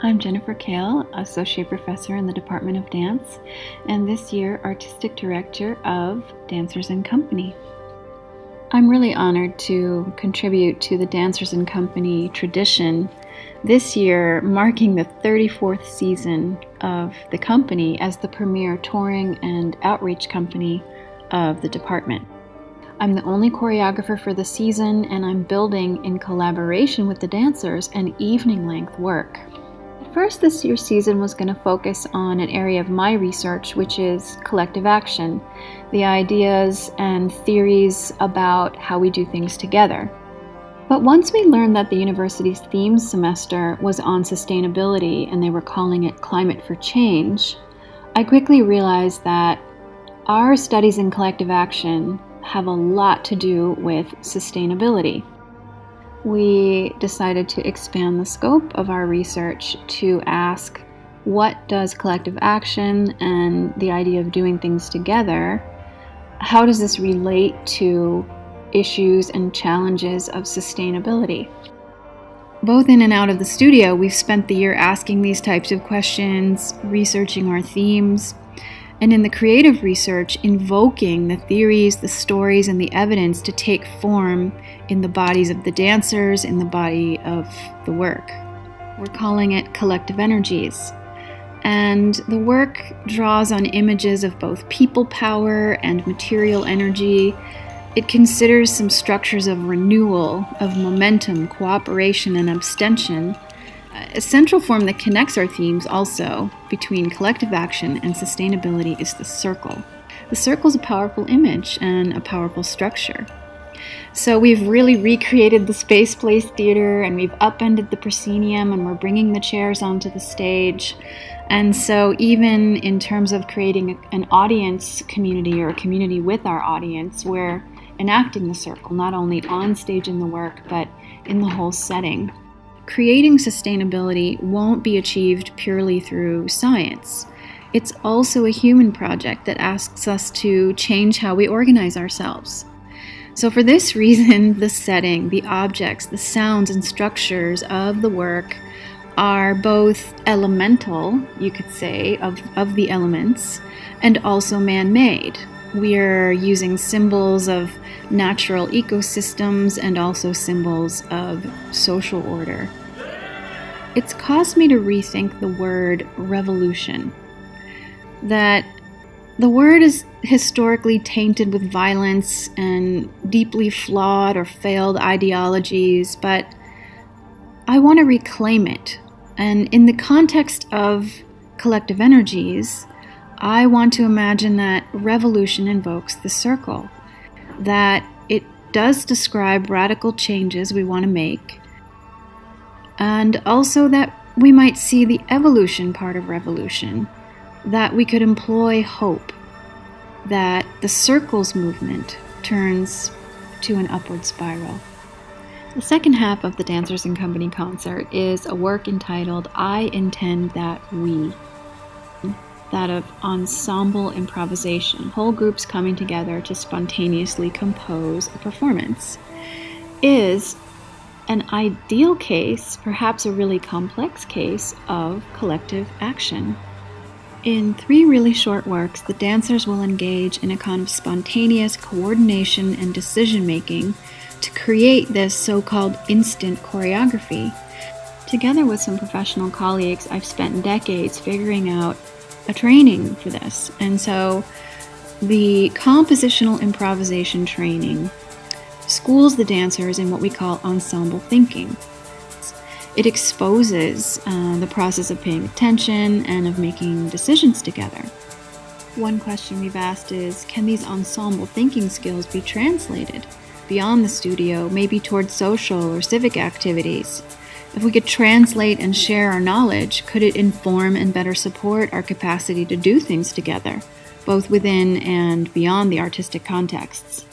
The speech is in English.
I'm Jennifer Kayle, Associate Professor in the Department of Dance, and this year Artistic Director of Dancers & Company. I'm really honored to contribute to the Dancers & Company tradition this year, marking the 34th season of the company as the premier touring and outreach company of the department. I'm the only choreographer for the season, and I'm building, in collaboration with the dancers, an evening-length work. First, this year's season was going to focus on an area of my research, which is collective action, the ideas and theories about how we do things together. But once we learned that the university's theme semester was on sustainability and they were calling it Climate for Change, I quickly realized that our studies in collective action have a lot to do with sustainability. We decided to expand the scope of our research to ask, what does collective action and the idea of doing things together, how does this relate to issues and challenges of sustainability? Both in and out of the studio, we've spent the year asking these types of questions, researching our themes, and in the creative research, invoking the theories, the stories, and the evidence to take form in the bodies of the dancers, in the body of the work. We're calling it Collective Energies. And the work draws on images of both people power and material energy. It considers some structures of renewal, of momentum, cooperation, and abstention. A central form that connects our themes also between collective action and sustainability is the circle. The circle is a powerful image and a powerful structure. So we've really recreated the Space Place Theater, and we've upended the proscenium, and we're bringing the chairs onto the stage. And so even in terms of creating an audience community or a community with our audience, we're enacting the circle, not only on stage in the work, but in the whole setting. Creating sustainability won't be achieved purely through science. It's also a human project that asks us to change how we organize ourselves. So for this reason, the setting, the objects, the sounds and structures of the work are both elemental, you could say, of the elements, and also man-made. We're using symbols of natural ecosystems and also symbols of social order. It's caused me to rethink the word revolution. That the word is historically tainted with violence and deeply flawed or failed ideologies, but I want to reclaim it. And in the context of collective energies, I want to imagine that revolution invokes the circle, that it does describe radical changes we want to make, and also that we might see the evolution part of revolution, that we could employ hope, that the circles movement turns to an upward spiral. The second half of the Dancers & Company concert is a work entitled I Intend That We, that of ensemble improvisation, whole groups coming together to spontaneously compose a performance, is an ideal case, perhaps a really complex case, of collective action. In 3 really short works, the dancers will engage in a kind of spontaneous coordination and decision-making to create this so-called instant choreography. Together with some professional colleagues, I've spent decades figuring out a training for this. And so the compositional improvisation training schools the dancers in what we call ensemble thinking. It exposes the process of paying attention and of making decisions together. One question we've asked is, can these ensemble thinking skills be translated beyond the studio, maybe towards social or civic activities? If we could translate and share our knowledge, could it inform and better support our capacity to do things together, both within and beyond the artistic contexts?